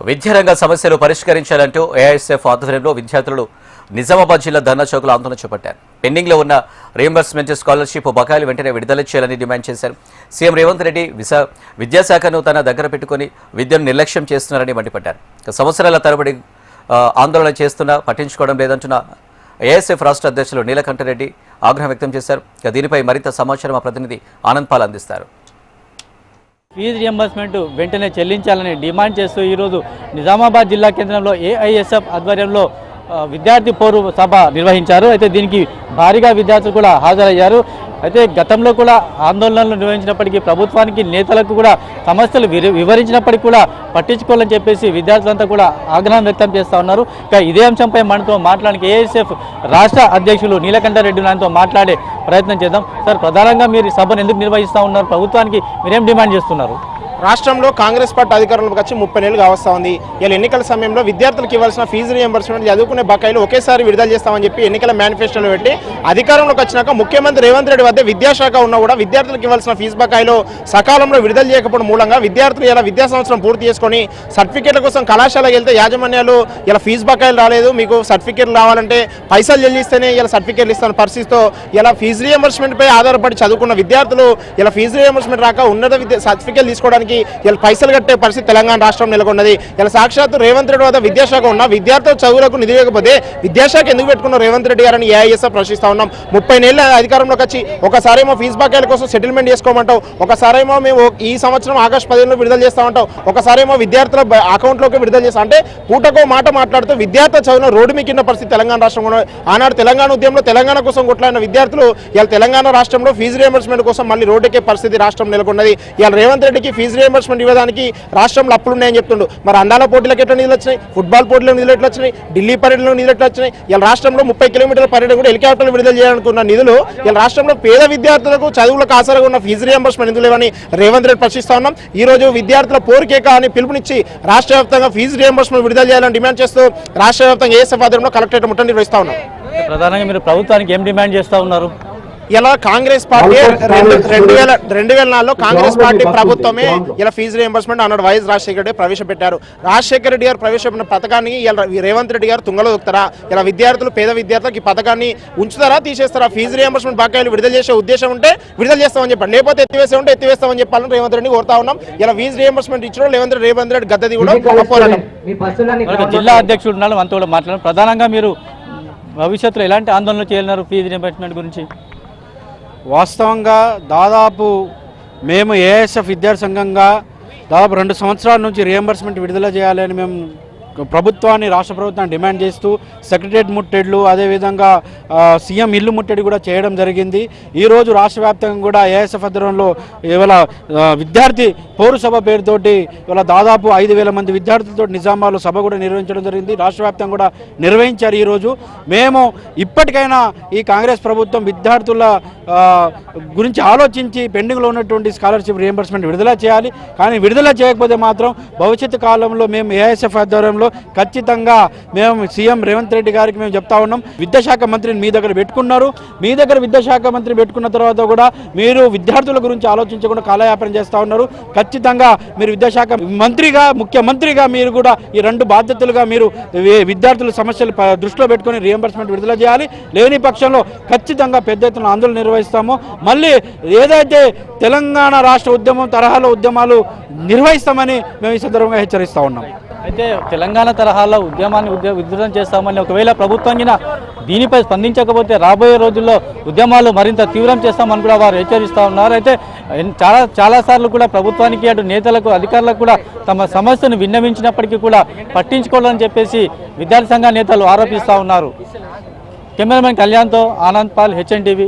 విద్యారంగ సమస్యలు పరిష్కరించాలంటూ ఏఐఎస్ఎఫ్ ఆధ్వర్యంలో విద్యార్థులు నిజామాబాద్ జిల్లా ధర్నా చౌక్లో ఆందోళన చేపట్టారు. పెండింగ్ లో ఉన్న రీయింబర్స్మెంట్ స్కాలర్షిప్ బకాయిలు వెంటనే విడుదల చేయాలని డిమాండ్ చేశారు. సీఎం రేవంత్ రెడ్డి విద్యాశాఖను తన దగ్గర పెట్టుకుని విద్యను నిర్లక్ష్యం చేస్తున్నారని మండిపడ్డారు. సంవత్సరాల తరబడి ఆందోళన చేస్తున్నా పట్టించుకోవడం లేదంటున్న ఏఐఎస్ఎఫ్ రాష్ట్ర అధ్యక్షులు నీలకంఠరెడ్డి ఆగ్రహం వ్యక్తం చేశారు. దీనిపై మరింత సమాచారం మా ప్రతినిధి ఆనంద్ పాల్ అందిస్తారు. ఫీజు రియంబర్స్మెంట్ వెంటనే చెల్లించాలని డిమాండ్ చేస్తూ ఈరోజు నిజామాబాద్ జిల్లా కేంద్రంలో ఏఐఎస్ఎఫ్ ఆధ్వర్యంలో విద్యార్థి పోరు సభ నిర్వహించారు. అయితే దీనికి భారీగా విద్యార్థులు కూడా హాజరయ్యారు. అయితే గతంలో కూడా ఆందోళనలు నిర్వహించినప్పటికీ ప్రభుత్వానికి నేతలకు కూడా సమస్యలు వివరించినప్పటికీ కూడా పట్టించుకోవాలని చెప్పేసి విద్యార్థులంతా కూడా ఆగ్రహం వ్యక్తం చేస్తూ ఉన్నారు. ఇక ఇదే అంశంపై మనతో మాట్లాడానికి ఏఐఎస్ఎఫ్ రాష్ట్ర అధ్యక్షులు నీలకంఠరెడ్డి నాతో మాట్లాడే ప్రయత్నం చేద్దాం. సార్, ప్రధానంగా మీరు సభను ఎందుకు నిర్వహిస్తూ ఉన్నారు? ప్రభుత్వానికి మీరేం డిమాండ్ చేస్తున్నారు? రాష్ట్రంలో కాంగ్రెస్ పార్టీ అధికారంలోకి వచ్చి 30 నెలలు కావస్తా ఉంది. ఇలా ఎన్నికల సమయంలో విద్యార్థులకు ఇవ్వాల్సిన ఫీజు రియంబర్స్మెంట్ చదువుకునే బకాయిలు ఒకేసారి విడుదల చేస్తామని చెప్పి ఎన్నికల మేనిఫెస్టోలో పెట్టి అధికారంలోకి వచ్చినాక ముఖ్యమంత్రి రేవంత్ రెడ్డి వద్ద విద్యాశాఖ ఉన్నా కూడా విద్యార్థులకు ఇవ్వాల్సిన ఫీజు బకాయిలు సకాలంలో విడుదల చేయకపోవడం మూలంగా విద్యార్థులు ఇలా విద్యా సంవత్సరం పూర్తి చేసుకొని సర్టిఫికేట్ల కోసం కళాశాలకు వెళ్తే యాజమాన్యాలు ఇలా ఫీజు బకాయిలు రాలేదు, మీకు సర్టిఫికేట్లు రావాలంటే పైసలు చెల్లిస్తేనే ఇలా సర్టిఫికేట్లు ఇస్తున్న పరిస్థితితో ఇలా ఫీజు రియంబర్స్మెంట్ పై ఆధారపడి చదువుకున్న విద్యార్థులు ఇలా ఫీజు రియంబర్స్మెంట్ రాక ఉన్నత సర్టిఫికేట్ తీసుకోవడానికి ఇలా పైసలు కట్టే పరిస్థితి తెలంగాణ రాష్ట్రం నెలకొన్నది. ఇలా సాక్షాత్తు రేవంత్ రెడ్డి వద్ద విద్యాశాఖ ఉన్న విద్యార్థుల చదువులకు నిధి లేకపోతే విద్యాశాఖ ఎందుకు పెట్టుకున్న రేవంత్ రెడ్డి గారని ఏఐఎస్ఎఫ్ ప్రశ్నిస్తా ఉన్నాం. 30 నెలల అధికారంలోకి వచ్చి ఒకసారేమో ఫీజు బకాయిల కోసం సెటిల్మెంట్ చేసుకోమంటావు, ఒకసారేమో మేము ఈ సంవత్సరం ఆగస్టు 15 విడుదల చేస్తామంటావు, ఒకసారేమో విద్యార్థుల అకౌంట్లోకి విడుదల చేస్తాం. అంటే పూటకో మాట మాట్లాడుతూ విద్యార్థుల చదువును రోడ్డు మీకిన్న పరిస్థితి తెలంగాణ రాష్ట్రంలో. ఆనాడు తెలంగాణ ఉద్యమంలో తెలంగాణ కోసం కొట్లాడిన విద్యార్థులు ఇలా తెలంగాణ రాష్ట్రంలో ఫీజు రియంబర్స్మెంట్ కోసం మళ్ళీ రోడ్డుకే పరిస్థితి రాష్ట్రం నెలకొన్నది. ఇలా రేవంత్ రెడ్డికి ఫీజు రియంబర్స్మెంట్ ఇవ్వడానికి రాష్ట్రంలో అప్పులు ఉన్నాయని చెప్తుండు. మరి అందాల పోటీలకు ఎట్లా నిధులు వచ్చినాయి, ఫుట్బాల్ పోటీలకు నిధులు ఎట్లా వచ్చినాయి, ఢిల్లీ పర్యటనలో నిధులు ఎట్లా వచ్చినాయి? ఇలా రాష్ట్రంలో 30 కిలోమీటర్ల పర్యటన కూడా హెలికాప్టర్లు విడుదల చేయాలనుకున్న నిధులు ఇలా రాష్ట్రంలో పేద విద్యార్థులకు చదువులకు ఆసరగా ఉన్న ఫీజు రియంబర్స్మెంట్ నిధులు లేవని రేవంత్ రెడ్డి ప్రశ్నిస్తా ఉన్నాం. ఈ రోజు విద్యార్థుల పోరుకేక అని పిలుపునిచ్చి రాష్ట్ర వ్యాప్తంగా ఫీజు రియంబర్స్మెంట్ విడుదల చేయాలని డిమాండ్ చేస్తూ రాష్ట్ర వ్యాప్తంగా ఏఎస్ఎఫ్ ఆధ్వర్యంలో కలెక్టరేట్ ముట్టడి నిర్వహిస్తా ఉన్నాం. ప్రధానంగా మీరు ప్రభుత్వానికి ఏం డిమాండ్ చేస్తూ ఉన్నారు? ఇలా కాంగ్రెస్ పార్టీ 2004లో కాంగ్రెస్ పార్టీ ప్రభుత్వమే ఇలా ఫీజు రియంబర్స్మెంట్ అన్నాడు వైఎస్ రాజశేఖర రెడ్డి ప్రవేశపెట్టారు. రాజశేఖర రెడ్డి గారు ప్రవేశపెట్టిన పథకాన్ని ఇలా రేవంత్ రెడ్డి గారు తుంగలో దొక్కుతారా? ఇలా విద్యార్థులు పేద విద్యార్థులకు ఈ పథకాన్ని ఉంచుతారా, తీసేస్తారా? ఫీజు రియంబర్స్మెంట్ బకాయిలు విడుదల చేసే ఉద్దేశం ఉంటే విడుదల చేస్తామని చెప్పారు, లేకపోతే ఎత్తివేస్తామని చెప్పాలని రేవంత్ రెడ్డిని కోరుతా ఉన్నాం. ఇలా ఫీజు రియంబర్స్మెంట్ ఇచ్చిన రేవంత్ రెడ్డి గద్దది కూడా పోరాటం. జిల్లా అధ్యక్షుడు మనతో కూడా మాట్లాడారు. ప్రధానంగా మీరు భవిష్యత్తులో ఎలాంటి ఆందోళన చేయాలన్నారు ఫీజు రియంబర్స్మెంట్ గురించి? వాస్తవంగా దాదాపు మేము ఏఎస్ఎఫ్ విద్యార్థి సంఘంగా దాదాపు 2 సంవత్సరాల నుంచి రియంబర్స్మెంట్ విడుదల చేయాలని మేము ప్రభుత్వాన్ని రాష్ట్ర ప్రభుత్వాన్ని డిమాండ్ చేస్తూ సెక్రటరియట్ ముట్టడిలు అదేవిధంగా సీఎం ఇల్లు ముట్టడి కూడా చేయడం జరిగింది. ఈరోజు రాష్ట్ర వ్యాప్తంగా కూడా ఏఎస్ఎఫ్ ఆధ్వర్యంలో ఇవాళ విద్యార్థి పౌర సభ పేరుతోటి ఇవాళ దాదాపు 5,000 మంది విద్యార్థులతో నిజామాబాద్లో సభ కూడా నిర్వహించడం జరిగింది. రాష్ట్ర వ్యాప్తంగా కూడా నిర్వహించారు. ఈరోజు మేము ఇప్పటికైనా ఈ కాంగ్రెస్ ప్రభుత్వం విద్యార్థుల గురించి ఆలోచించి పెండింగ్లో ఉన్నటువంటి స్కాలర్షిప్ రియంబర్స్మెంట్ విడుదల చేయాలి. కానీ విడుదల చేయకపోతే మాత్రం భవిష్యత్తు కాలంలో మేము ఏఎస్ఎఫ్ ఆధ్వర్యంలో ఖచ్చితంగా మేము సీఎం రేవంత్ రెడ్డి గారికి మేము చెప్తా ఉన్నాం. విద్యాశాఖ మంత్రిని మీ దగ్గర పెట్టుకున్నారు, మీ దగ్గర విద్యాశాఖ మంత్రి పెట్టుకున్న తర్వాత కూడా మీరు విద్యార్థుల గురించి ఆలోచించకుండా కాలయాపన చేస్తూ ఉన్నారు. ఖచ్చితంగా మీరు విద్యాశాఖ మంత్రిగా ముఖ్యమంత్రిగా మీరు కూడా ఈ 2 బాధ్యతలుగా మీరు విద్యార్థుల సమస్యలు దృష్టిలో పెట్టుకుని రియంబర్స్మెంట్ విడుదల చేయాలి. లేని పక్షంలో ఖచ్చితంగా పెద్ద ఎత్తున ఆందోళన నిర్వహిస్తాము. మళ్ళీ ఏదైతే తెలంగాణ రాష్ట్ర ఉద్యమం తరహాలో ఉద్యమాలు నిర్వహిస్తామని మేము ఈ సందర్భంగా హెచ్చరిస్తూ ఉన్నాం. అయితే తెలంగాణ తరహాలో ఉద్యమాన్ని ఉధృతం చేస్తామని ఒకవేళ ప్రభుత్వం దీనిపై స్పందించకపోతే రాబోయే రోజుల్లో ఉద్యమాలు మరింత తీవ్రం చేస్తామని కూడా వారు హెచ్చరిస్తూ ఉన్నారు. అయితే చాలాసార్లు కూడా ప్రభుత్వానికి అటు నేతలకు అధికారులకు కూడా తమ సమస్యను విన్నవించినప్పటికీ కూడా పట్టించుకోవాలని చెప్పేసి విద్యార్థి సంఘ నేతలు ఆరోపిస్తూ ఉన్నారు. కెమెరామెన్ కళ్యాణ్తో ఆనంద్ పాల్, HNTV.